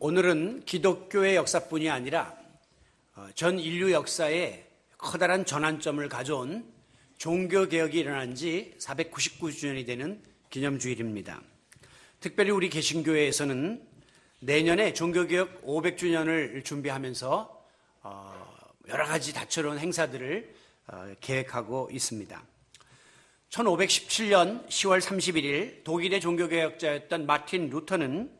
오늘은 기독교의 역사뿐이 아니라 전 인류 역사에 커다란 전환점을 가져온 종교개혁이 일어난 지 499주년이 되는 기념주일입니다. 특별히 우리 개신교회에서는 내년에 종교개혁 500주년을 준비하면서 여러 가지 다채로운 행사들을 계획하고 있습니다. 1517년 10월 31일 독일의 종교개혁자였던 마틴 루터는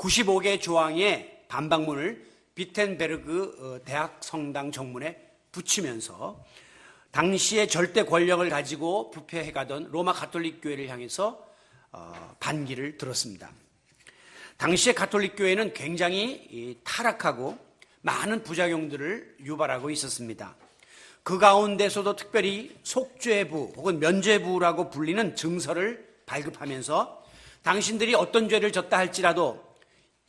95개 조항의 반박문을 비텐베르그 대학 성당 정문에 붙이면서 당시의 절대 권력을 가지고 부패해가던 로마 가톨릭 교회를 향해서 반기를 들었습니다. 당시의 가톨릭 교회는 굉장히 타락하고 많은 부작용들을 유발하고 있었습니다. 그 가운데서도 특별히 속죄부 혹은 면죄부라고 불리는 증서를 발급하면서 당신들이 어떤 죄를 졌다 할지라도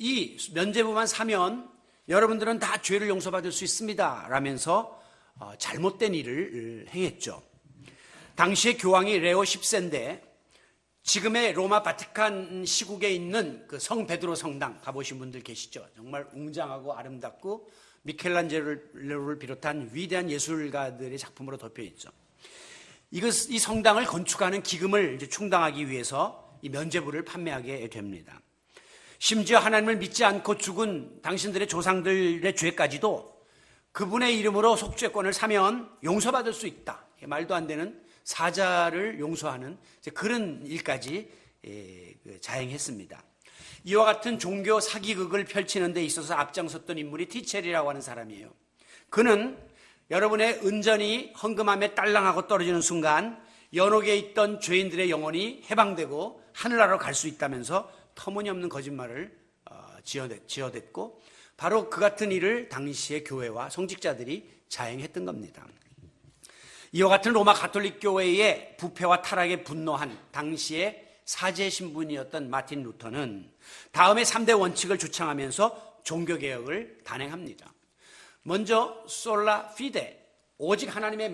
이 면죄부만 사면 여러분들은 다 죄를 용서받을 수 있습니다 라면서 잘못된 일을 행했죠. 당시의 교황이 레오 10세인데 지금의 로마 바티칸 시국에 있는 그 성 베드로 성당 가보신 분들 계시죠? 정말 웅장하고 아름답고 미켈란젤로를 비롯한 위대한 예술가들의 작품으로 덮여 있죠. 이 성당을 건축하는 기금을 이제 충당하기 위해서 이 면죄부를 판매하게 됩니다. 심지어 하나님을 믿지 않고 죽은 당신들의 조상들의 죄까지도 그분의 이름으로 속죄권을 사면 용서받을 수 있다. 말도 안 되는 사자를 용서하는 그런 일까지 자행했습니다. 이와 같은 종교 사기극을 펼치는 데 있어서 앞장섰던 인물이 티체리라고 하는 사람이에요. 그는 여러분의 은전이 헌금함에 딸랑하고 떨어지는 순간 연옥에 있던 죄인들의 영혼이 해방되고 하늘나라로 갈 수 있다면서 터무니없는 거짓말을 지어댔고 바로 그 같은 일을 당시의 교회와 성직자들이 자행했던 겁니다. 이와 같은 로마 가톨릭 교회의 부패와 타락에 분노한 당시의 사제 신분이었던 마틴 루터는 다음에 3대 원칙을 주창하면서 종교개혁을 단행합니다. 먼저 솔라 피데, 오직 하나님의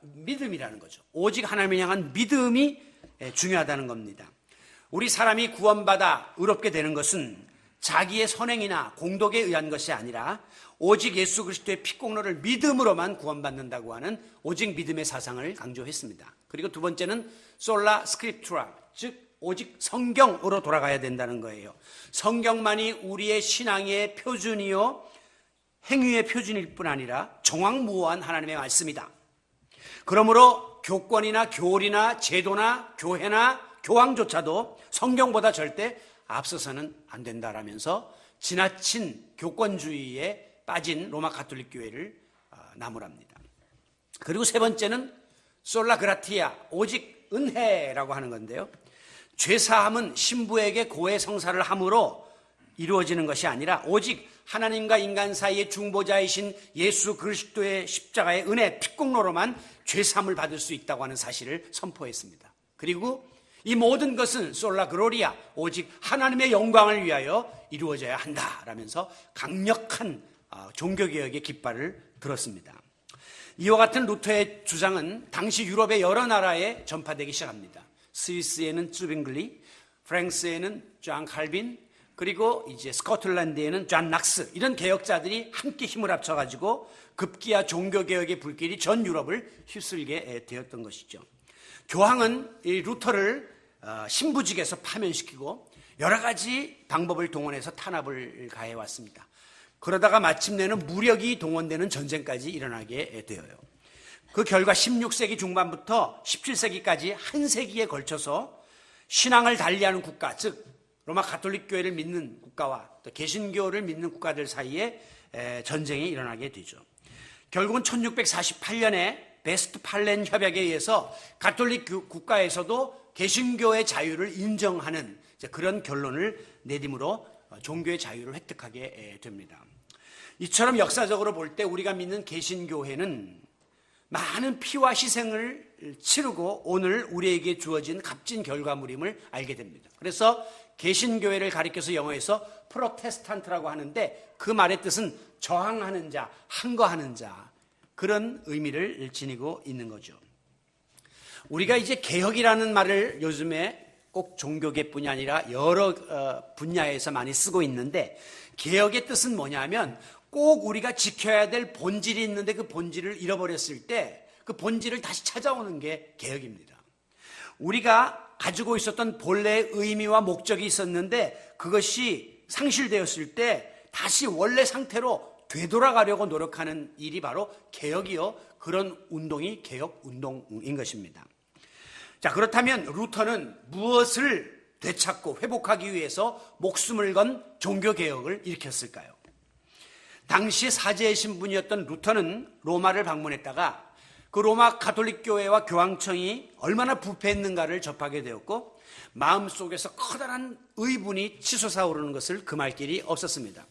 믿음이라는 거죠. 오직 하나님을 향한 믿음이 중요하다는 겁니다. 우리 사람이 구원받아 의롭게 되는 것은 자기의 선행이나 공덕에 의한 것이 아니라 오직 예수 그리스도의 피공로를 믿음으로만 구원받는다고 하는 오직 믿음의 사상을 강조했습니다. 그리고 두 번째는 솔라 스크립투라, 즉 오직 성경으로 돌아가야 된다는 거예요. 성경만이 우리의 신앙의 표준이요 행위의 표준일 뿐 아니라 정확무오한 하나님의 말씀이다. 그러므로 교권이나 교리나 제도나 교회나 교황조차도 성경보다 절대 앞서서는 안 된다라면서 지나친 교권주의에 빠진 로마 가톨릭 교회를 나무랍니다. 그리고 세 번째는 솔라 그라티아, 오직 은혜라고 하는 건데요. 죄사함은 신부에게 고해 성사를 함으로 이루어지는 것이 아니라 오직 하나님과 인간 사이의 중보자이신 예수 그리스도의 십자가의 은혜 피공로로만 죄사함을 받을 수 있다고 하는 사실을 선포했습니다. 그리고 이 모든 것은 솔라 글로리아, 오직 하나님의 영광을 위하여 이루어져야 한다라면서 강력한 종교개혁의 깃발을 들었습니다. 이와 같은 루터의 주장은 당시 유럽의 여러 나라에 전파되기 시작합니다. 스위스에는 쯔빙글리, 프랑스에는 존 칼빈, 그리고 이제 스코틀랜드에는 존 낙스, 이런 개혁자들이 함께 힘을 합쳐가지고 급기야 종교개혁의 불길이 전 유럽을 휩쓸게 되었던 것이죠. 교황은 이 루터를 신부직에서 파면시키고 여러 가지 방법을 동원해서 탄압을 가해왔습니다. 그러다가 마침내는 무력이 동원되는 전쟁까지 일어나게 되어요. 그 결과 16세기 중반부터 17세기까지 한 세기에 걸쳐서 신앙을 달리하는 국가, 즉 로마 가톨릭 교회를 믿는 국가와 또 개신교를 믿는 국가들 사이에 전쟁이 일어나게 되죠. 결국은 1648년에 베스트팔렌 협약에 의해서 가톨릭 국가에서도 개신교의 자유를 인정하는 그런 결론을 내림으로 종교의 자유를 획득하게 됩니다. 이처럼 역사적으로 볼 때 우리가 믿는 개신교회는 많은 피와 희생을 치르고 오늘 우리에게 주어진 값진 결과물임을 알게 됩니다. 그래서 개신교회를 가리켜서 영어에서 프로테스탄트라고 하는데 그 말의 뜻은 저항하는 자, 항거하는 자, 그런 의미를 지니고 있는 거죠. 우리가 이제 개혁이라는 말을 요즘에 꼭 종교계뿐이 아니라 여러 분야에서 많이 쓰고 있는데, 개혁의 뜻은 뭐냐면 꼭 우리가 지켜야 될 본질이 있는데 그 본질을 잃어버렸을 때 그 본질을 다시 찾아오는 게 개혁입니다. 우리가 가지고 있었던 본래의 의미와 목적이 있었는데 그것이 상실되었을 때 다시 원래 상태로 되돌아가려고 노력하는 일이 바로 개혁이요, 그런 운동이 개혁 운동인 것입니다. 자, 그렇다면 루터는 무엇을 되찾고 회복하기 위해서 목숨을 건 종교개혁을 일으켰을까요? 당시 사제의 신분이었던 루터는 로마를 방문했다가 그 로마 가톨릭 교회와 교황청이 얼마나 부패했는가를 접하게 되었고, 마음속에서 커다란 의분이 치솟아 오르는 것을 금할 길이 없었습니다.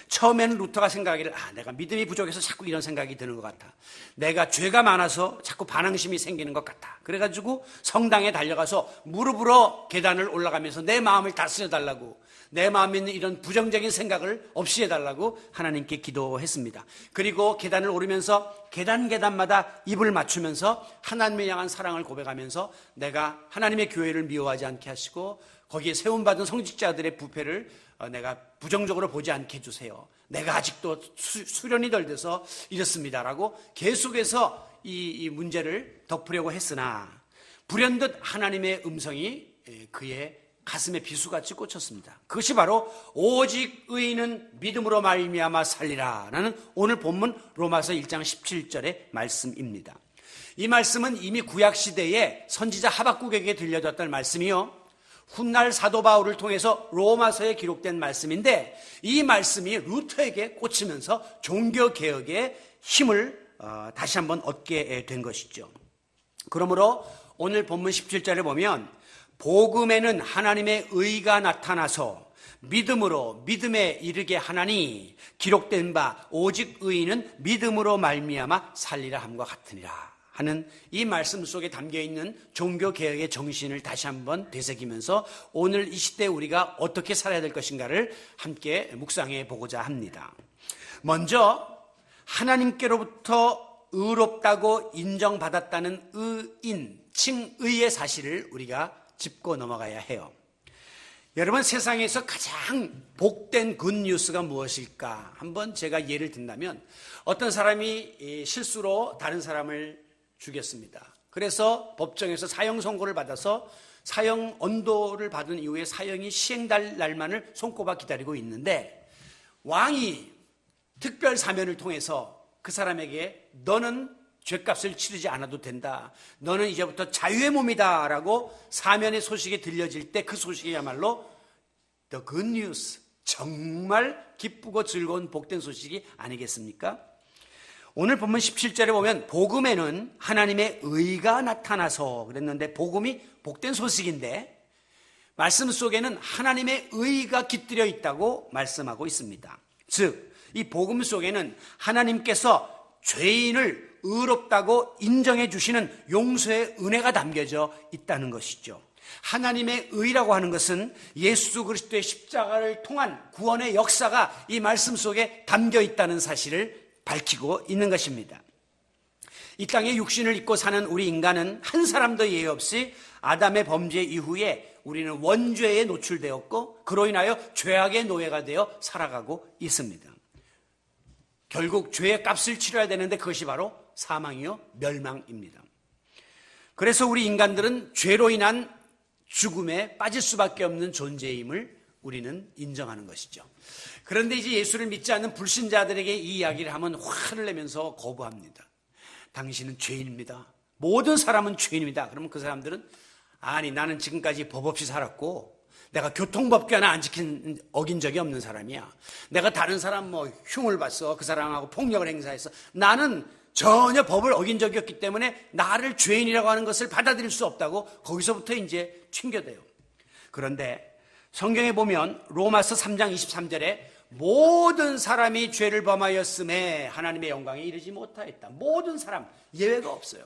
처음에는 루터가 생각하기를, 내가 믿음이 부족해서 자꾸 이런 생각이 드는 것 같아. 내가 죄가 많아서 자꾸 반항심이 생기는 것 같아. 그래가지고 성당에 달려가서 무릎으로 계단을 올라가면서 내 마음을 다스려달라고, 내 마음에 있는 이런 부정적인 생각을 없이 해달라고 하나님께 기도했습니다. 그리고 계단을 오르면서 계단마다 입을 맞추면서 하나님을 향한 사랑을 고백하면서 내가 하나님의 교회를 미워하지 않게 하시고 거기에 세움받은 성직자들의 부패를 내가 부정적으로 보지 않게 해주세요. 내가 아직도 수련이 덜 돼서 이렇습니다라고 계속해서 이 문제를 덮으려고 했으나 불현듯 하나님의 음성이 그의 가슴에 비수같이 꽂혔습니다. 그것이 바로 오직 의인은 믿음으로 말미암아 살리라 라는 오늘 본문 로마서 1장 17절의 말씀입니다. 이 말씀은 이미 구약시대에 선지자 하박국에게 들려졌던 말씀이요, 훗날 사도 바울을 통해서 로마서에 기록된 말씀인데, 이 말씀이 루터에게 꽂히면서 종교개혁의 힘을 다시 한번 얻게 된 것이죠. 그러므로 오늘 본문 17절에 보면 복음에는 하나님의 의가 나타나서 믿음으로 믿음에 이르게 하나니 기록된 바 오직 의인은 믿음으로 말미암아 살리라 함과 같으니라 하는 이 말씀 속에 담겨있는 종교개혁의 정신을 다시 한번 되새기면서 오늘 이 시대에 우리가 어떻게 살아야 될 것인가를 함께 묵상해 보고자 합니다. 먼저 하나님께로부터 의롭다고 인정받았다는 의인, 칭의의 사실을 우리가 짚고 넘어가야 해요. 여러분, 세상에서 가장 복된 굿뉴스가 무엇일까? 한번 제가 예를 든다면, 어떤 사람이 실수로 다른 사람을 죽였습니다. 그래서 법정에서 사형 선고를 받아서 사형 언도를 받은 이후에 사형이 시행될 날만을 손꼽아 기다리고 있는데, 왕이 특별 사면을 통해서 그 사람에게 너는 죄값을 치르지 않아도 된다, 너는 이제부터 자유의 몸이다 라고 사면의 소식이 들려질 때 그 소식이야말로 The good news, 정말 기쁘고 즐거운 복된 소식이 아니겠습니까? 오늘 본문 17절에 보면 복음에는 하나님의 의가 나타나서 그랬는데, 복음이 복된 소식인데 말씀 속에는 하나님의 의가 깃들여 있다고 말씀하고 있습니다. 즉, 이 복음 속에는 하나님께서 죄인을 의롭다고 인정해 주시는 용서의 은혜가 담겨져 있다는 것이죠. 하나님의 의라고 하는 것은 예수 그리스도의 십자가를 통한 구원의 역사가 이 말씀 속에 담겨 있다는 사실을 밝히고 있는 것입니다. 이 땅에 육신을 입고 사는 우리 인간은 한 사람도 예외 없이 아담의 범죄 이후에 우리는 원죄에 노출되었고 그로 인하여 죄악의 노예가 되어 살아가고 있습니다. 결국 죄의 값을 치러야 되는데 그것이 바로 사망이요, 멸망입니다. 그래서 우리 인간들은 죄로 인한 죽음에 빠질 수밖에 없는 존재임을 우리는 인정하는 것이죠. 그런데 이제 예수를 믿지 않는 불신자들에게 이 이야기를 하면 화를 내면서 거부합니다. 당신은 죄인입니다. 모든 사람은 죄인입니다. 그러면 그 사람들은, 아니, 나는 지금까지 법 없이 살았고 내가 교통법규 하나 안 어긴 적이 없는 사람이야. 내가 다른 사람 흉을 봤어. 그 사람하고 폭력을 행사했어. 나는 전혀 법을 어긴 적이 없기 때문에 나를 죄인이라고 하는 것을 받아들일 수 없다고 거기서부터 이제 튕겨대요. 그런데 성경에 보면 로마서 3장 23절에 모든 사람이 죄를 범하였음에 하나님의 영광에 이르지 못하였다. 모든 사람, 예외가 없어요.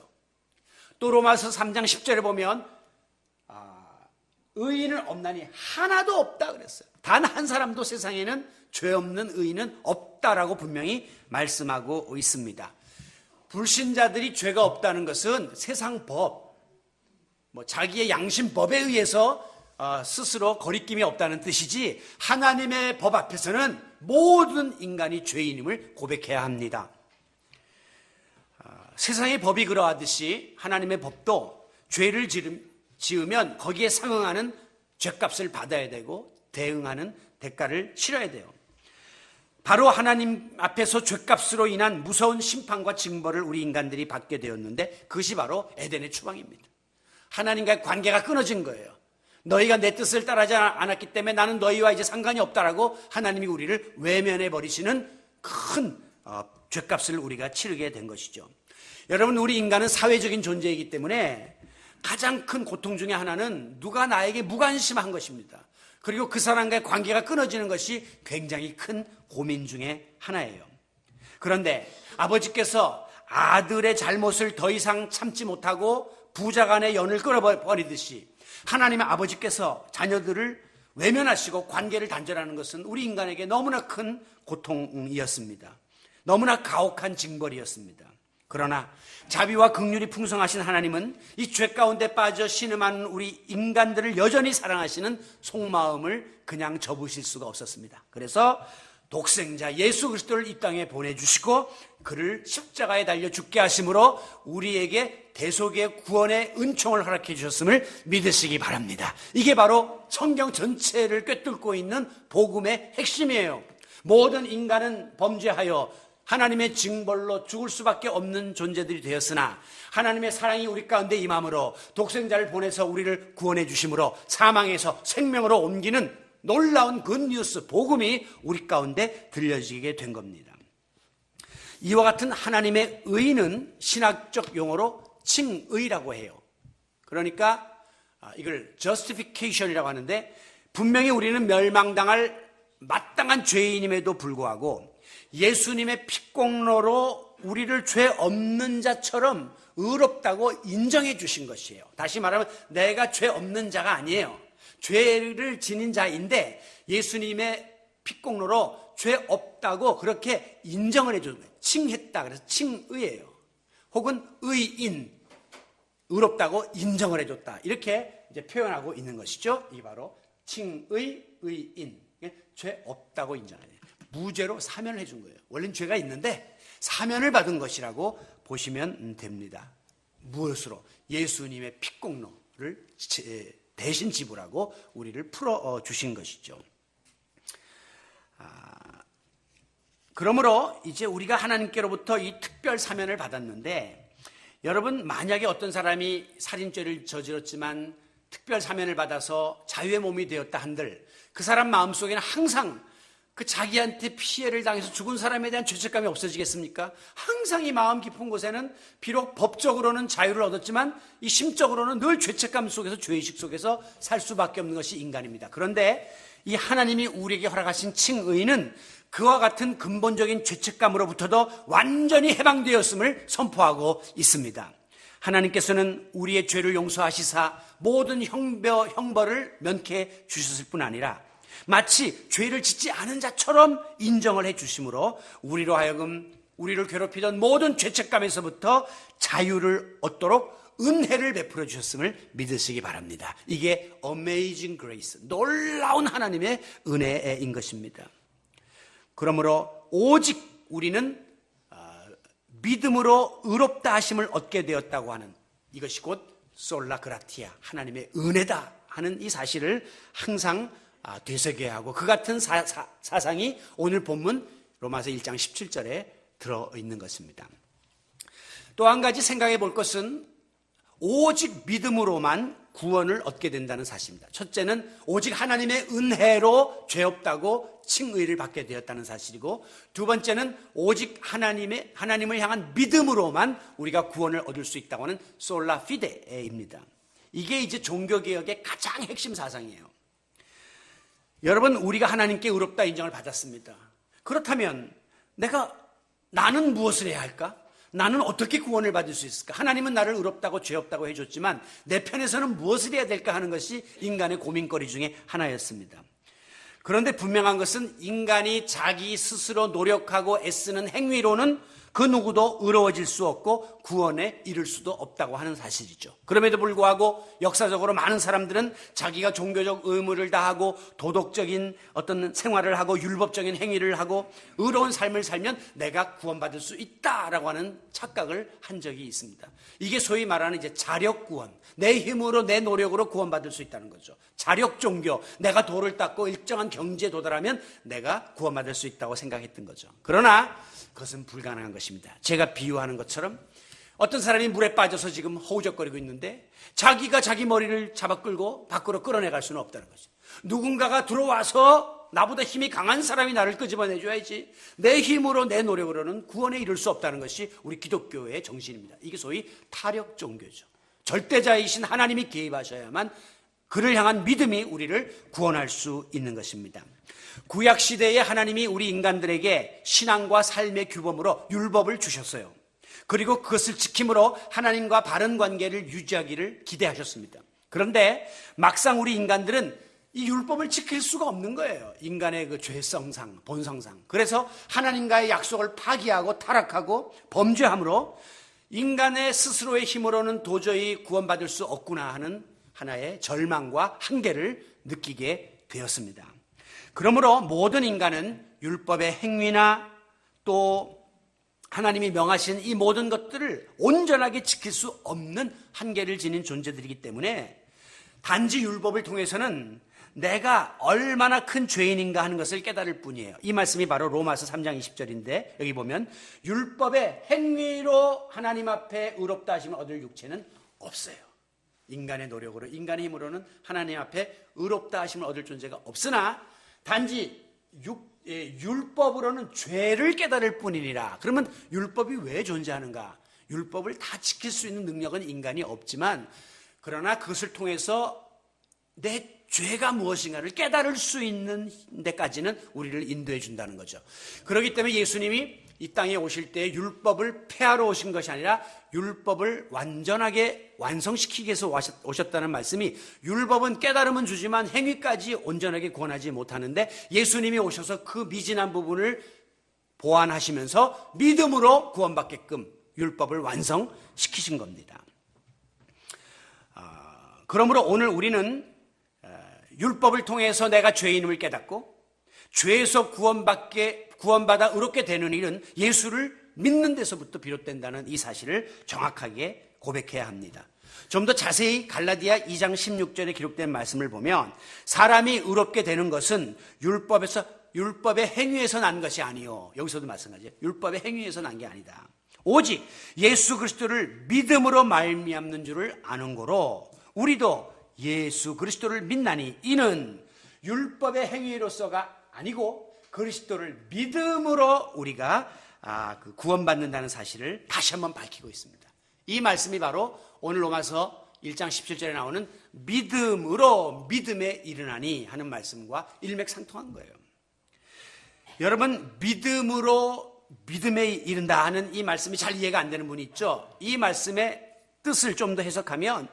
또 로마서 3장 10절에 보면 의인은 없나니 하나도 없다 그랬어요. 단 한 사람도 세상에는 죄 없는 의인은 없다라고 분명히 말씀하고 있습니다. 불신자들이 죄가 없다는 것은 세상 법, 자기의 양심법에 의해서 스스로 거리낌이 없다는 뜻이지, 하나님의 법 앞에서는 모든 인간이 죄인임을 고백해야 합니다. 세상의 법이 그러하듯이 하나님의 법도 죄를 지으면 거기에 상응하는 죄값을 받아야 되고 대응하는 대가를 치러야 돼요. 바로 하나님 앞에서 죄값으로 인한 무서운 심판과 징벌을 우리 인간들이 받게 되었는데, 그것이 바로 에덴의 추방입니다. 하나님과의 관계가 끊어진 거예요. 너희가 내 뜻을 따르지 않았기 때문에 나는 너희와 이제 상관이 없다라고 하나님이 우리를 외면해 버리시는 큰 죄값을 우리가 치르게 된 것이죠. 여러분, 우리 인간은 사회적인 존재이기 때문에 가장 큰 고통 중에 하나는 누가 나에게 무관심한 것입니다. 그리고 그 사람과의 관계가 끊어지는 것이 굉장히 큰 고민 중에 하나예요. 그런데 아버지께서 아들의 잘못을 더 이상 참지 못하고 부자간의 연을 끊어버리듯이 하나님의 아버지께서 자녀들을 외면하시고 관계를 단절하는 것은 우리 인간에게 너무나 큰 고통이었습니다. 너무나 가혹한 징벌이었습니다. 그러나 자비와 긍휼이 풍성하신 하나님은 이 죄 가운데 빠져 신음하는 우리 인간들을 여전히 사랑하시는 속마음을 그냥 접으실 수가 없었습니다. 그래서 독생자 예수 그리스도를 이 땅에 보내주시고 그를 십자가에 달려 죽게 하심으로 우리에게 대속의 구원의 은총을 허락해 주셨음을 믿으시기 바랍니다. 이게 바로 성경 전체를 꿰뚫고 있는 복음의 핵심이에요. 모든 인간은 범죄하여 하나님의 징벌로 죽을 수밖에 없는 존재들이 되었으나 하나님의 사랑이 우리 가운데 임함으로 독생자를 보내서 우리를 구원해 주심으로 사망에서 생명으로 옮기는 놀라운 굿뉴스 복음이 우리 가운데 들려지게 된 겁니다. 이와 같은 하나님의 의는 신학적 용어로 칭의라고 해요. 그러니까 이걸 justification이라고 하는데, 분명히 우리는 멸망당할 마땅한 죄인임에도 불구하고 예수님의 피공로로 우리를 죄 없는 자처럼 의롭다고 인정해 주신 것이에요. 다시 말하면 내가 죄 없는 자가 아니에요. 죄를 지닌 자인데 예수님의 피공로로 죄 없다고 그렇게 인정을 해준 거예요. 칭했다. 그래서 칭의예요. 혹은 의인, 의롭다고 인정을 해줬다. 이렇게 이제 표현하고 있는 것이죠. 이게 바로 칭의, 의인. 죄 없다고 인정해요. 무죄로 사면을 해준 거예요. 원래는 죄가 있는데 사면을 받은 것이라고 보시면 됩니다. 무엇으로? 예수님의 피공로를 대신 지불하고 우리를 풀어주신 것이죠. 그러므로 이제 우리가 하나님께로부터 이 특별 사면을 받았는데, 여러분, 만약에 어떤 사람이 살인죄를 저질렀지만 특별 사면을 받아서 자유의 몸이 되었다 한들 그 사람 마음속에는 항상 그 자기한테 피해를 당해서 죽은 사람에 대한 죄책감이 없어지겠습니까? 항상 이 마음 깊은 곳에는 비록 법적으로는 자유를 얻었지만 이 심적으로는 늘 죄책감 속에서, 죄의식 속에서 살 수밖에 없는 것이 인간입니다. 그런데 이 하나님이 우리에게 허락하신 칭의는 그와 같은 근본적인 죄책감으로부터도 완전히 해방되었음을 선포하고 있습니다. 하나님께서는 우리의 죄를 용서하시사 모든 형벌을 면케해 주셨을 뿐 아니라 마치 죄를 짓지 않은 자처럼 인정을 해 주심으로 우리로 하여금 우리를 괴롭히던 모든 죄책감에서부터 자유를 얻도록 은혜를 베풀어 주셨음을 믿으시기 바랍니다. 이게 Amazing Grace, 놀라운 하나님의 은혜인 것입니다. 그러므로 오직 우리는 믿음으로 의롭다 하심을 얻게 되었다고 하는, 이것이 곧 솔라 그라티아, 하나님의 은혜다 하는 이 사실을 항상 되새겨야 하고, 그 같은 사상이 오늘 본문 로마서 1장 17절에 들어있는 것입니다. 또 한 가지 생각해 볼 것은 오직 믿음으로만 구원을 얻게 된다는 사실입니다. 첫째는 오직 하나님의 은혜로 죄 없다고 칭의를 받게 되었다는 사실이고, 두 번째는 오직 하나님을 향한 믿음으로만 우리가 구원을 얻을 수 있다고 하는 솔라 피데입니다. 이게 이제 종교개혁의 가장 핵심 사상이에요. 여러분, 우리가 하나님께 의롭다 인정을 받았습니다. 그렇다면 나는 무엇을 해야 할까? 나는 어떻게 구원을 받을 수 있을까? 하나님은 나를 의롭다고 죄 없다고 해줬지만 내 편에서는 무엇을 해야 될까 하는 것이 인간의 고민거리 중에 하나였습니다. 그런데 분명한 것은 인간이 자기 스스로 노력하고 애쓰는 행위로는 그 누구도 의로워질 수 없고 구원에 이를 수도 없다고 하는 사실이죠. 그럼에도 불구하고 역사적으로 많은 사람들은 자기가 종교적 의무를 다하고 도덕적인 어떤 생활을 하고 율법적인 행위를 하고 의로운 삶을 살면 내가 구원받을 수 있다라고 하는 착각을 한 적이 있습니다. 이게 소위 말하는 이제 자력 구원, 내 힘으로 내 노력으로 구원받을 수 있다는 거죠. 자력 종교, 내가 도를 닦고 일정한 경지에 도달하면 내가 구원받을 수 있다고 생각했던 거죠. 그러나 그것은 불가능한 것입니다. 제가 비유하는 것처럼 어떤 사람이 물에 빠져서 지금 허우적거리고 있는데 자기가 자기 머리를 잡아 끌고 밖으로 끌어내갈 수는 없다는 거죠. 누군가가 들어와서 나보다 힘이 강한 사람이 나를 끄집어내줘야지 내 힘으로 내 노력으로는 구원에 이를 수 없다는 것이 우리 기독교의 정신입니다. 이게 소위 타력 종교죠. 절대자이신 하나님이 개입하셔야만 그를 향한 믿음이 우리를 구원할 수 있는 것입니다. 구약시대에 하나님이 우리 인간들에게 신앙과 삶의 규범으로 율법을 주셨어요. 그리고 그것을 지킴으로 하나님과 바른 관계를 유지하기를 기대하셨습니다. 그런데 막상 우리 인간들은 이 율법을 지킬 수가 없는 거예요. 인간의 그 죄성상, 본성상. 그래서 하나님과의 약속을 파기하고 타락하고 범죄함으로 인간의 스스로의 힘으로는 도저히 구원받을 수 없구나 하는 하나의 절망과 한계를 느끼게 되었습니다. 그러므로 모든 인간은 율법의 행위나 또 하나님이 명하신 이 모든 것들을 온전하게 지킬 수 없는 한계를 지닌 존재들이기 때문에 단지 율법을 통해서는 내가 얼마나 큰 죄인인가 하는 것을 깨달을 뿐이에요. 이 말씀이 바로 로마서 3장 20절인데 여기 보면 율법의 행위로 하나님 앞에 의롭다 하심을 얻을 육체는 없어요. 인간의 노력으로 인간의 힘으로는 하나님 앞에 의롭다 하심을 얻을 존재가 없으나 단지 율법으로는 죄를 깨달을 뿐이니라. 그러면 율법이 왜 존재하는가? 율법을 다 지킬 수 있는 능력은 인간이 없지만 그러나 그것을 통해서 내 죄가 무엇인가를 깨달을 수 있는 데까지는 우리를 인도해 준다는 거죠. 그렇기 때문에 예수님이 이 땅에 오실 때 율법을 폐하러 오신 것이 아니라 율법을 완전하게 완성시키기 위해서 오셨다는 말씀이 율법은 깨달음은 주지만 행위까지 온전하게 구원하지 못하는데 예수님이 오셔서 그 미진한 부분을 보완하시면서 믿음으로 구원받게끔 율법을 완성시키신 겁니다. 그러므로 오늘 우리는 율법을 통해서 내가 죄인임을 깨닫고 죄에서 구원받아 의롭게 되는 일은 예수를 믿는 데서부터 비롯된다는 이 사실을 정확하게 고백해야 합니다. 좀 더 자세히 갈라디아 2장 16절에 기록된 말씀을 보면 사람이 의롭게 되는 것은 율법의 행위에서 난 것이 아니요. 여기서도 마찬가지예요. 율법의 행위에서 난 게 아니다. 오직 예수 그리스도를 믿음으로 말미암는 줄을 아는 거로 우리도 예수 그리스도를 믿나니 이는 율법의 행위로서가 아니고 그리스도를 믿음으로 우리가 구원받는다는 사실을 다시 한번 밝히고 있습니다. 이 말씀이 바로 오늘 로마서 1장 17절에 나오는 믿음으로 믿음에 이르나니 하는 말씀과 일맥상통한 거예요. 여러분, 믿음으로 믿음에 이른다 하는 이 말씀이 잘 이해가 안 되는 분이 있죠. 이 말씀의 뜻을 좀 더 해석하면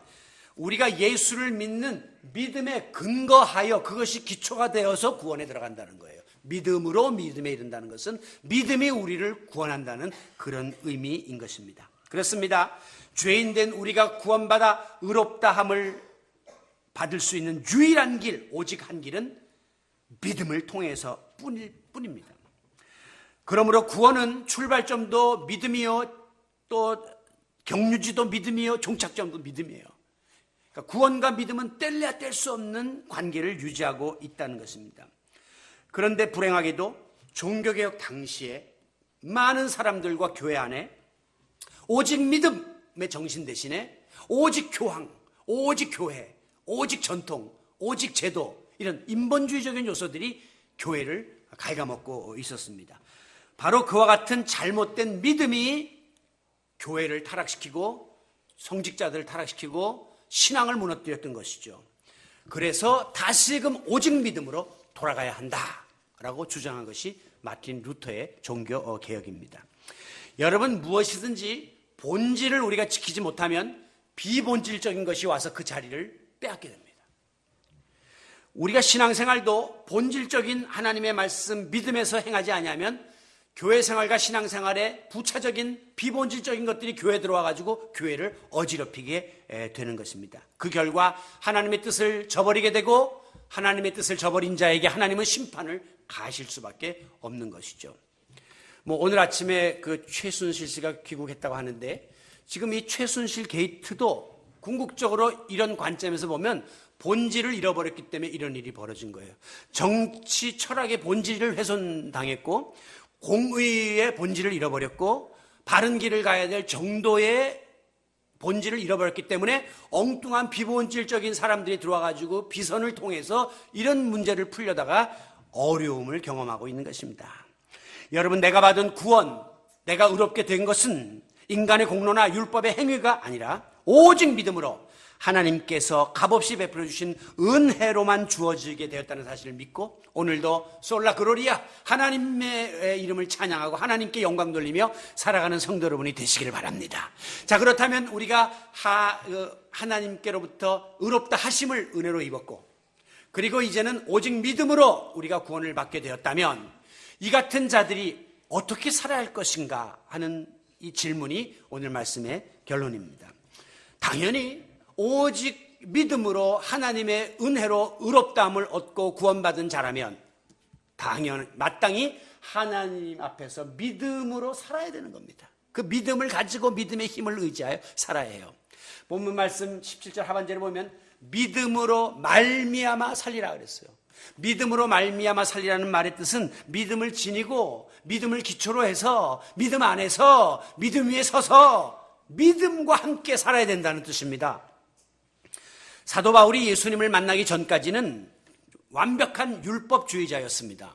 우리가 예수를 믿는 믿음에 근거하여 그것이 기초가 되어서 구원에 들어간다는 거예요. 믿음으로 믿음에 이른다는 것은 믿음이 우리를 구원한다는 그런 의미인 것입니다. 그렇습니다. 죄인된 우리가 구원받아 의롭다함을 받을 수 있는 유일한 길, 오직 한 길은 믿음을 통해서 뿐입니다. 그러므로 구원은 출발점도 믿음이요, 또 경유지도 믿음이요, 종착점도 믿음이에요. 그러니까 구원과 믿음은 뗄래야 뗄 수 없는 관계를 유지하고 있다는 것입니다. 그런데 불행하게도 종교개혁 당시에 많은 사람들과 교회 안에 오직 믿음의 정신 대신에 오직 교황, 오직 교회, 오직 전통, 오직 제도 이런 인본주의적인 요소들이 교회를 갉아먹고 있었습니다. 바로 그와 같은 잘못된 믿음이 교회를 타락시키고 성직자들을 타락시키고 신앙을 무너뜨렸던 것이죠. 그래서 다시금 오직 믿음으로 돌아가야 한다라고 주장한 것이 마틴 루터의 종교 개혁입니다. 여러분, 무엇이든지 본질을 우리가 지키지 못하면 비본질적인 것이 와서 그 자리를 빼앗게 됩니다. 우리가 신앙생활도 본질적인 하나님의 말씀 믿음에서 행하지 않으면 교회 생활과 신앙생활에 부차적인 비본질적인 것들이 교회에 들어와가지고 교회를 어지럽히게 되는 것입니다. 그 결과 하나님의 뜻을 저버리게 되고 하나님의 뜻을 저버린 자에게 하나님은 심판을 가하실 수밖에 없는 것이죠. 오늘 아침에 그 최순실 씨가 귀국했다고 하는데 지금 이 최순실 게이트도 궁극적으로 이런 관점에서 보면 본질을 잃어버렸기 때문에 이런 일이 벌어진 거예요. 정치 철학의 본질을 훼손당했고 공의의 본질을 잃어버렸고 바른 길을 가야 될 정도의 본질을 잃어버렸기 때문에 엉뚱한 비본질적인 사람들이 들어와가지고 비선을 통해서 이런 문제를 풀려다가 어려움을 경험하고 있는 것입니다. 여러분, 내가 받은 구원, 내가 의롭게 된 것은 인간의 공로나 율법의 행위가 아니라 오직 믿음으로 하나님께서 값없이 베풀어 주신 은혜로만 주어지게 되었다는 사실을 믿고 오늘도 솔라 그로리아 하나님의 이름을 찬양하고 하나님께 영광 돌리며 살아가는 성도 여러분이 되시기를 바랍니다. 자, 그렇다면 우리가 하나님께로부터 의롭다 하심을 은혜로 입었고 그리고 이제는 오직 믿음으로 우리가 구원을 받게 되었다면 이 같은 자들이 어떻게 살아야 할 것인가 하는 이 질문이 오늘 말씀의 결론입니다. 당연히 오직 믿음으로 하나님의 은혜로 의롭다함을 얻고 구원받은 자라면 마땅히 하나님 앞에서 믿음으로 살아야 되는 겁니다. 그 믿음을 가지고 믿음의 힘을 의지하여 살아야 해요. 본문 말씀 17절 하반절에 보면 믿음으로 말미암아 살리라 그랬어요. 믿음으로 말미암아 살리라는 말의 뜻은 믿음을 지니고 믿음을 기초로 해서 믿음 안에서 믿음 위에 서서 믿음과 함께 살아야 된다는 뜻입니다. 사도 바울이 예수님을 만나기 전까지는 완벽한 율법주의자였습니다.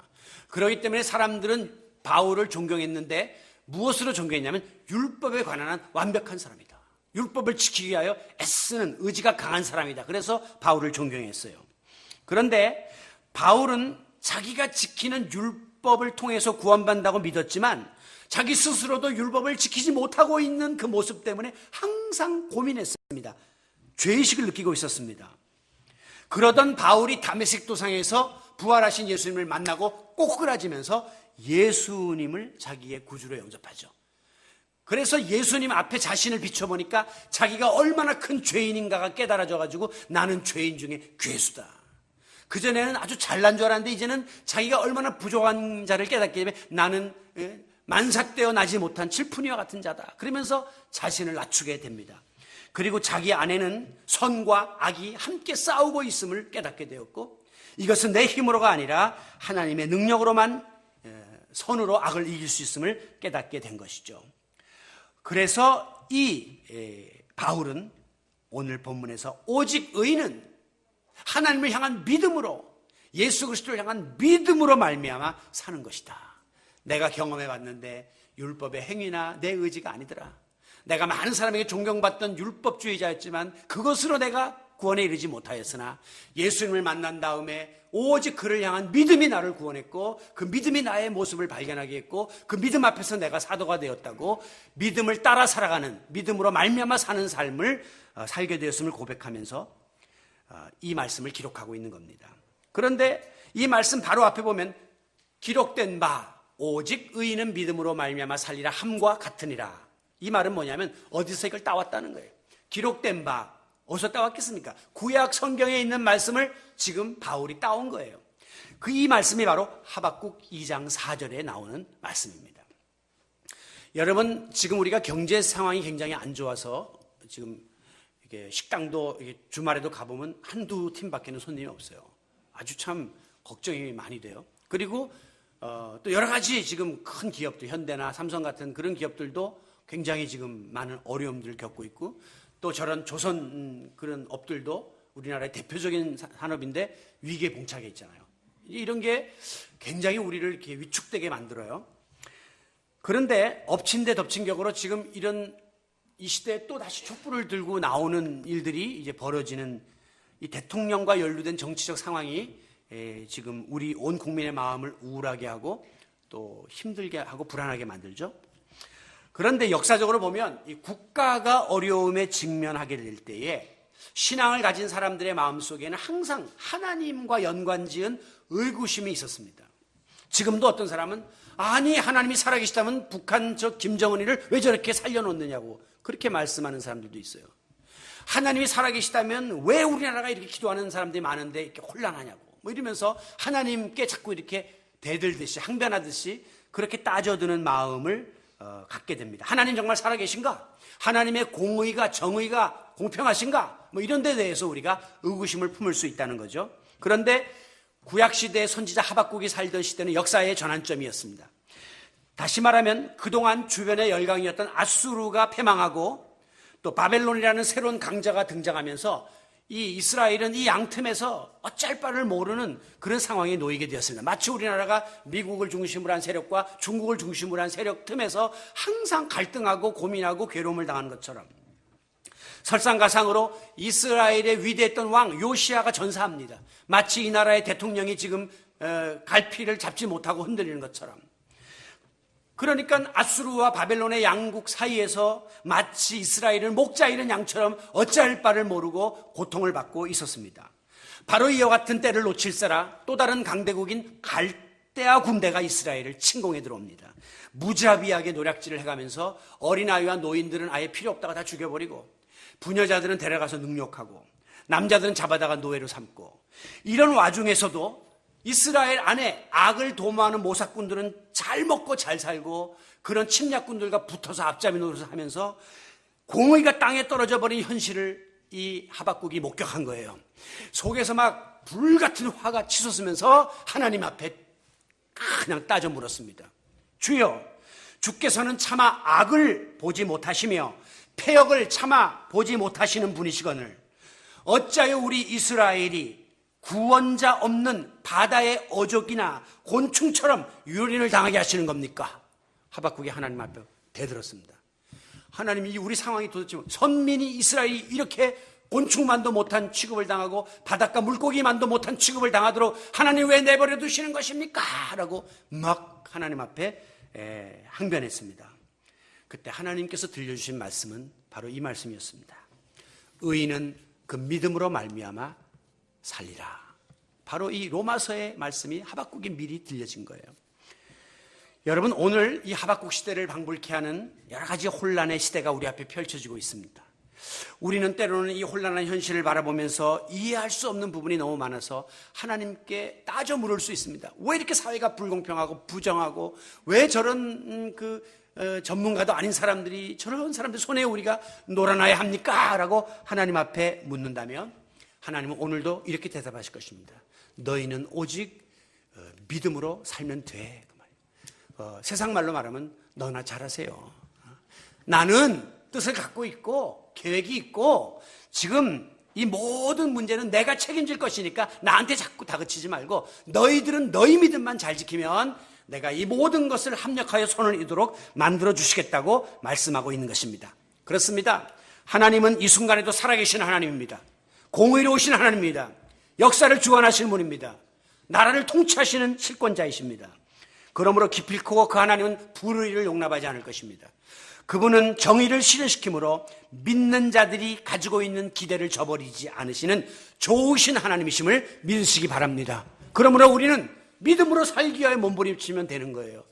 그렇기 때문에 사람들은 바울을 존경했는데 무엇으로 존경했냐면 율법에 관한 한 완벽한 사람이다. 율법을 지키기 위하여 애쓰는 의지가 강한 사람이다. 그래서 바울을 존경했어요. 그런데 바울은 자기가 지키는 율법을 통해서 구원받는다고 믿었지만 자기 스스로도 율법을 지키지 못하고 있는 그 모습 때문에 항상 고민했습니다. 죄의식을 느끼고 있었습니다. 그러던 바울이 다메섹 도상에서 부활하신 예수님을 만나고 꼬꾸라지면서 예수님을 자기의 구주로 영접하죠. 그래서 예수님 앞에 자신을 비춰보니까 자기가 얼마나 큰 죄인인가가 깨달아져가지고 나는 죄인 중에 괴수다. 그전에는 아주 잘난 줄 알았는데 이제는 자기가 얼마나 부족한 자를 깨닫기 때문에 나는 만삭되어 나지 못한 칠푼이와 같은 자다. 그러면서 자신을 낮추게 됩니다. 그리고 자기 안에는 선과 악이 함께 싸우고 있음을 깨닫게 되었고 이것은 내 힘으로가 아니라 하나님의 능력으로만 선으로 악을 이길 수 있음을 깨닫게 된 것이죠. 그래서 이 바울은 오늘 본문에서 오직 의인은 하나님을 향한 믿음으로 예수 그리스도를 향한 믿음으로 말미암아 사는 것이다. 내가 경험해 봤는데 율법의 행위나 내 의지가 아니더라. 내가 많은 사람에게 존경받던 율법주의자였지만 그것으로 내가 구원에 이르지 못하였으나 예수님을 만난 다음에 오직 그를 향한 믿음이 나를 구원했고 그 믿음이 나의 모습을 발견하게 했고 그 믿음 앞에서 내가 사도가 되었다고 믿음을 따라 살아가는 믿음으로 말미암아 사는 삶을 살게 되었음을 고백하면서 이 말씀을 기록하고 있는 겁니다. 그런데 이 말씀 바로 앞에 보면 기록된 바 오직 의인은 믿음으로 말미암아 살리라 함과 같으니라. 이 말은 뭐냐면 어디서 이걸 따왔다는 거예요. 기록된 바 어디서 따왔겠습니까? 구약 성경에 있는 말씀을 지금 바울이 따온 거예요. 이 말씀이 바로 하박국 2장 4절에 나오는 말씀입니다. 여러분, 지금 우리가 경제 상황이 굉장히 안 좋아서 지금 이게 식당도 주말에도 가보면 한두 팀밖에는 손님이 없어요. 아주 참 걱정이 많이 돼요. 그리고 또 여러 가지 지금 큰 기업들, 현대나 삼성 같은 그런 기업들도 굉장히 지금 많은 어려움들을 겪고 있고 또 저런 조선 그런 업들도 우리나라의 대표적인 산업인데 위기에 봉착해 있잖아요. 이런 게 굉장히 우리를 이렇게 위축되게 만들어요. 그런데 엎친 데 덮친 격으로 지금 이런 이 시대에 또 다시 촛불을 들고 나오는 일들이 이제 벌어지는 이 대통령과 연루된 정치적 상황이 지금 우리 온 국민의 마음을 우울하게 하고 또 힘들게 하고 불안하게 만들죠. 그런데 역사적으로 보면 이 국가가 어려움에 직면하게 될 때에 신앙을 가진 사람들의 마음속에는 항상 하나님과 연관지은 의구심이 있었습니다. 지금도 어떤 사람은 아니 하나님이 살아계시다면 북한 저 김정은이를 왜 저렇게 살려놓느냐고 그렇게 말씀하는 사람들도 있어요. 하나님이 살아계시다면 왜 우리나라가 이렇게 기도하는 사람들이 많은데 이렇게 혼란하냐고 뭐 이러면서 하나님께 자꾸 이렇게 대들듯이 항변하듯이 그렇게 따져드는 마음을 갖게 됩니다. 하나님 정말 살아계신가? 하나님의 공의가 정의가 공평하신가? 뭐 이런 데 대해서 우리가 의구심을 품을 수 있다는 거죠. 그런데 구약시대의 선지자 하박국이 살던 시대는 역사의 전환점이었습니다. 다시 말하면 그동안 주변의 열강이었던 아수르가 패망하고 또 바벨론이라는 새로운 강자가 등장하면서 이 이스라엘은 이 양틈에서 어쩔 바를 모르는 그런 상황에 놓이게 되었습니다. 마치 우리나라가 미국을 중심으로 한 세력과 중국을 중심으로 한 세력 틈에서 항상 갈등하고 고민하고 괴로움을 당하는 것처럼 설상가상으로 이스라엘의 위대했던 왕 요시아가 전사합니다. 마치 이 나라의 대통령이 지금 갈피를 잡지 못하고 흔들리는 것처럼. 그러니까 아수르와 바벨론의 양국 사이에서 마치 이스라엘을 목자 잃은 양처럼 어찌할 바를 모르고 고통을 받고 있었습니다. 바로 이와 같은 때를 놓칠세라 또 다른 강대국인 갈대아 군대가 이스라엘을 침공해 들어옵니다. 무자비하게 노략질을 해가면서 어린아이와 노인들은 아예 필요 없다가 다 죽여버리고 부녀자들은 데려가서 능욕하고 남자들은 잡아다가 노예로 삼고 이런 와중에서도 이스라엘 안에 악을 도모하는 모사꾼들은 잘 먹고 잘 살고 그런 침략군들과 붙어서 앞잡이 노릇을 하면서 공의가 땅에 떨어져 버린 현실을 이 하박국이 목격한 거예요. 속에서 막 불같은 화가 치솟으면서 하나님 앞에 그냥 따져 물었습니다. 주여, 주께서는 차마 악을 보지 못하시며 패역을 차마 보지 못하시는 분이시거늘 어찌하여 우리 이스라엘이 구원자 없는 바다의 어족이나 곤충처럼 유린을 당하게 하시는 겁니까? 하박국이 하나님 앞에 대들었습니다. 하나님이 우리 상황이 도대체 선민이 이스라엘이 이렇게 곤충만도 못한 취급을 당하고 바닷가 물고기만도 못한 취급을 당하도록 하나님 왜 내버려 두시는 것입니까? 라고 막 하나님 앞에 항변했습니다. 그때 하나님께서 들려주신 말씀은 바로 이 말씀이었습니다. 의인은 그 믿음으로 말미암아 살리라. 바로 이 로마서의 말씀이 하박국이 미리 들려진 거예요. 여러분, 오늘 이 하박국 시대를 방불케 하는 여러 가지 혼란의 시대가 우리 앞에 펼쳐지고 있습니다. 우리는 때로는 이 혼란한 현실을 바라보면서 이해할 수 없는 부분이 너무 많아서 하나님께 따져 물을 수 있습니다. 왜 이렇게 사회가 불공평하고 부정하고 왜 저런 전문가도 아닌 사람들이 저런 사람들 손에 우리가 놀아나야 합니까? 라고 하나님 앞에 묻는다면 하나님은 오늘도 이렇게 대답하실 것입니다. 너희는 오직 믿음으로 살면 돼. 세상 말로 말하면 너나 잘하세요. 나는 뜻을 갖고 있고 계획이 있고 지금 이 모든 문제는 내가 책임질 것이니까 나한테 자꾸 다그치지 말고 너희들은 너희 믿음만 잘 지키면 내가 이 모든 것을 합력하여 손을 이도록 만들어 주시겠다고 말씀하고 있는 것입니다. 그렇습니다. 하나님은 이 순간에도 살아계신 하나님입니다. 공의로우신 하나님입니다. 역사를 주관하시는 분입니다. 나라를 통치하시는 실권자이십니다. 그러므로 기필코 그 하나님은 불의를 용납하지 않을 것입니다. 그분은 정의를 실현시키므로 믿는 자들이 가지고 있는 기대를 저버리지 않으시는 좋으신 하나님이심을 믿으시기 바랍니다. 그러므로 우리는 믿음으로 살기 위하여 몸부림치면 되는 거예요.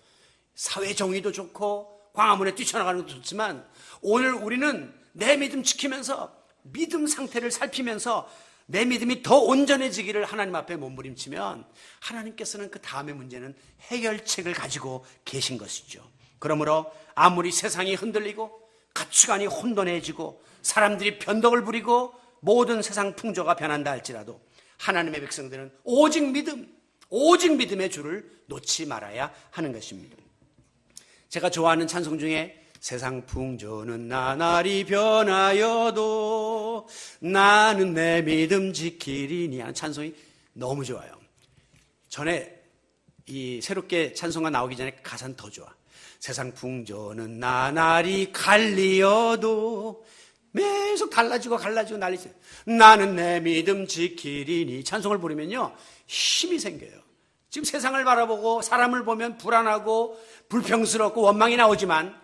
사회 정의도 좋고 광화문에 뛰쳐나가는 것도 좋지만 오늘 우리는 내 믿음 지키면서 믿음 상태를 살피면서 내 믿음이 더 온전해지기를 하나님 앞에 몸부림치면 하나님께서는 그 다음의 문제는 해결책을 가지고 계신 것이죠. 그러므로 아무리 세상이 흔들리고 가치관이 혼돈해지고 사람들이 변덕을 부리고 모든 세상 풍조가 변한다 할지라도 하나님의 백성들은 오직 믿음의 줄을 놓지 말아야 하는 것입니다. 제가 좋아하는 찬송 중에 세상 풍조는 나날이 변하여도 나는 내 믿음 지키리니 하는 찬송이 너무 좋아요. 전에 이 새롭게 찬송가 나오기 전에 가사는 더 좋아. 세상 풍조는 나날이 갈리어도 계속 갈라지고 난리죠. 나는 내 믿음 지키리니 찬송을 부르면요 힘이 생겨요. 지금 세상을 바라보고 사람을 보면 불안하고 불평스럽고 원망이 나오지만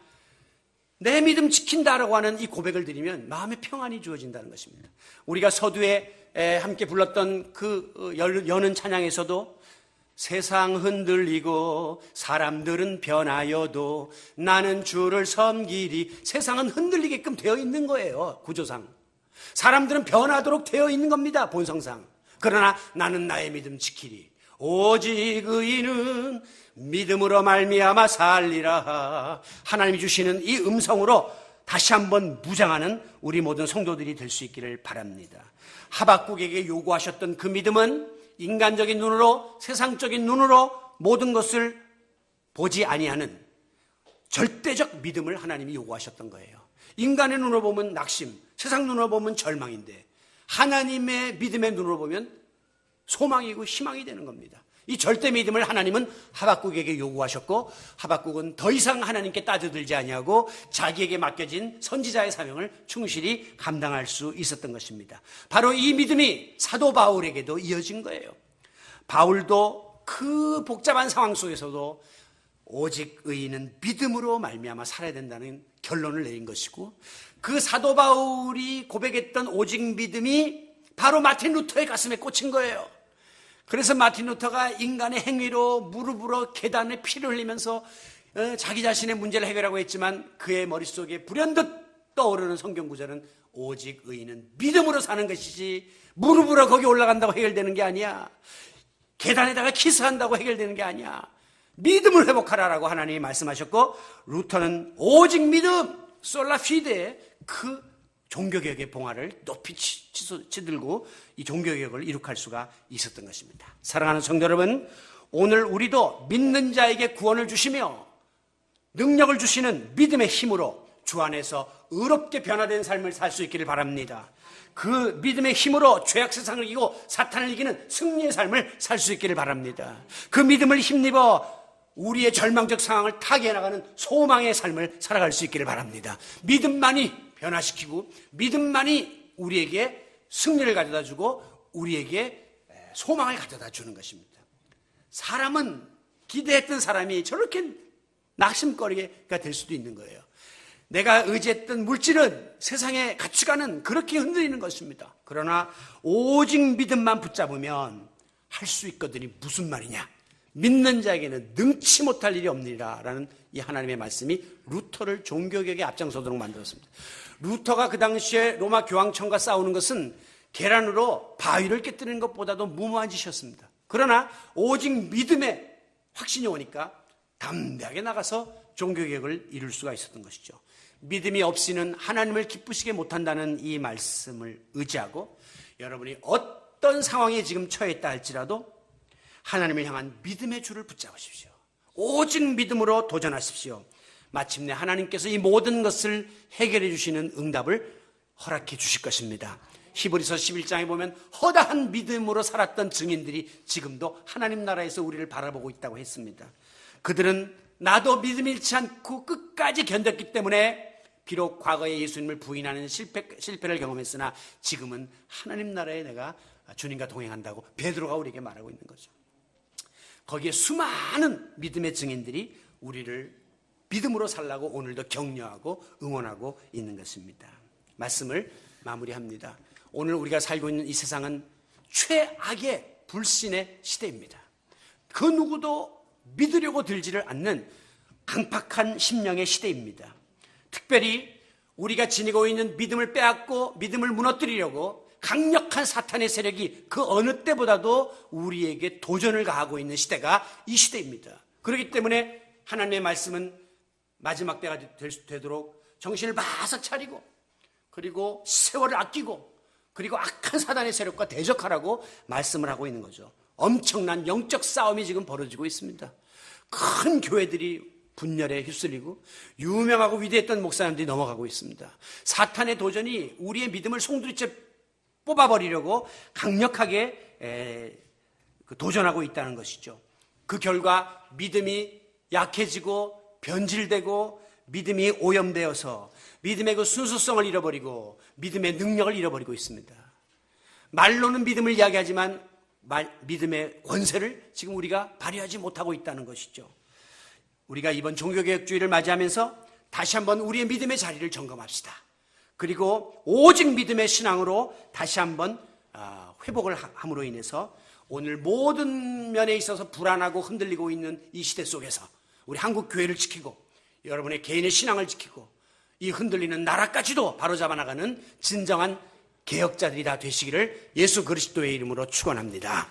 내 믿음 지킨다라고 하는 이 고백을 드리면 마음의 평안이 주어진다는 것입니다. 우리가 서두에 함께 불렀던 그 여는 찬양에서도 세상 흔들리고 사람들은 변하여도 나는 주를 섬기리. 세상은 흔들리게끔 되어 있는 거예요. 구조상. 사람들은 변하도록 되어 있는 겁니다. 본성상. 그러나 나는 나의 믿음 지키리. 오직 의인은 믿음으로 말미암아 살리라. 하나님이 주시는 이 음성으로 다시 한번 무장하는 우리 모든 성도들이 될 수 있기를 바랍니다. 하박국에게 요구하셨던 그 믿음은 인간적인 눈으로, 세상적인 눈으로 모든 것을 보지 아니하는 절대적 믿음을 하나님이 요구하셨던 거예요. 인간의 눈으로 보면 낙심, 세상 눈으로 보면 절망인데 하나님의 믿음의 눈으로 보면 소망이고 희망이 되는 겁니다. 이 절대 믿음을 하나님은 하박국에게 요구하셨고, 하박국은 더 이상 하나님께 따져들지 아니하고 자기에게 맡겨진 선지자의 사명을 충실히 감당할 수 있었던 것입니다. 바로 이 믿음이 사도 바울에게도 이어진 거예요. 바울도 그 복잡한 상황 속에서도 오직 의인은 믿음으로 말미암아 살아야 된다는 결론을 내린 것이고, 그 사도 바울이 고백했던 오직 믿음이 바로 마틴 루터의 가슴에 꽂힌 거예요. 그래서 마틴 루터가 인간의 행위로 무릎으로 계단에 피를 흘리면서 자기 자신의 문제를 해결하고 했지만, 그의 머릿속에 불현듯 떠오르는 성경 구절은 오직 의인은 믿음으로 사는 것이지 무릎으로 거기 올라간다고 해결되는 게 아니야. 계단에다가 키스한다고 해결되는 게 아니야. 믿음을 회복하라라고 하나님이 말씀하셨고, 루터는 오직 믿음, 솔라 피데의 그 종교개혁의 봉화를 높이 치들고 이 종교개혁을 이룩할 수가 있었던 것입니다. 사랑하는 성도 여러분, 오늘 우리도 믿는 자에게 구원을 주시며 능력을 주시는 믿음의 힘으로 주 안에서 의롭게 변화된 삶을 살 수 있기를 바랍니다. 그 믿음의 힘으로 죄악 세상을 이기고 사탄을 이기는 승리의 삶을 살 수 있기를 바랍니다. 그 믿음을 힘입어 우리의 절망적 상황을 타개해 나가는 소망의 삶을 살아갈 수 있기를 바랍니다. 믿음만이 변화시키고 믿음만이 우리에게 승리를 가져다 주고 우리에게 소망을 가져다 주는 것입니다. 사람은 기대했던 사람이 저렇게 낙심거리가 될 수도 있는 거예요. 내가 의지했던 물질은, 세상의 가치관은 그렇게 흔들리는 것입니다. 그러나 오직 믿음만 붙잡으면 할 수 있거든이 무슨 말이냐? 믿는 자에게는 능치 못할 일이 없느니라 라는 이 하나님의 말씀이 루터를 종교개혁에 앞장서도록 만들었습니다. 루터가 그 당시에 로마 교황청과 싸우는 것은 계란으로 바위를 깨뜨리는 것보다도 무모한 짓이었습니다. 그러나 오직 믿음의 확신이 오니까 담대하게 나가서 종교개혁을 이룰 수가 있었던 것이죠. 믿음이 없이는 하나님을 기쁘시게 못한다는 이 말씀을 의지하고, 여러분이 어떤 상황에 지금 처해 있다 할지라도 하나님을 향한 믿음의 줄을 붙잡으십시오. 오직 믿음으로 도전하십시오. 마침내 하나님께서 이 모든 것을 해결해 주시는 응답을 허락해 주실 것입니다. 히브리서 11장에 보면 허다한 믿음으로 살았던 증인들이 지금도 하나님 나라에서 우리를 바라보고 있다고 했습니다. 그들은 나도 믿음 잃지 않고 끝까지 견뎠기 때문에 비록 과거에 예수님을 부인하는 실패를 경험했으나 지금은 하나님 나라에 내가 주님과 동행한다고 베드로가 우리에게 말하고 있는 거죠. 거기에 수많은 믿음의 증인들이 우리를 믿음으로 살라고 오늘도 격려하고 응원하고 있는 것입니다. 말씀을 마무리합니다. 오늘 우리가 살고 있는 이 세상은 최악의 불신의 시대입니다. 그 누구도 믿으려고 들지를 않는 강팍한 심령의 시대입니다. 특별히 우리가 지니고 있는 믿음을 빼앗고 믿음을 무너뜨리려고 강력한 사탄의 세력이 그 어느 때보다도 우리에게 도전을 가하고 있는 시대가 이 시대입니다. 그렇기 때문에 하나님의 말씀은 마지막 때가 되도록 정신을 바싹 차리고, 그리고 세월을 아끼고, 그리고 악한 사단의 세력과 대적하라고 말씀을 하고 있는 거죠. 엄청난 영적 싸움이 지금 벌어지고 있습니다. 큰 교회들이 분열에 휩쓸리고 유명하고 위대했던 목사님들이 넘어가고 있습니다. 사탄의 도전이 우리의 믿음을 송두리째 뽑아버리려고 강력하게 도전하고 있다는 것이죠. 그 결과 믿음이 약해지고 변질되고 믿음이 오염되어서 믿음의 그 순수성을 잃어버리고 믿음의 능력을 잃어버리고 있습니다. 말로는 믿음을 이야기하지만 믿음의 권세를 지금 우리가 발휘하지 못하고 있다는 것이죠. 우리가 이번 종교개혁주의를 맞이하면서 다시 한번 우리의 믿음의 자리를 점검합시다. 그리고 오직 믿음의 신앙으로 다시 한번 회복을 함으로 인해서 오늘 모든 면에 있어서 불안하고 흔들리고 있는 이 시대 속에서 우리 한국 교회를 지키고 여러분의 개인의 신앙을 지키고 이 흔들리는 나라까지도 바로잡아 나가는 진정한 개혁자들이 다 되시기를 예수 그리스도의 이름으로 축원합니다.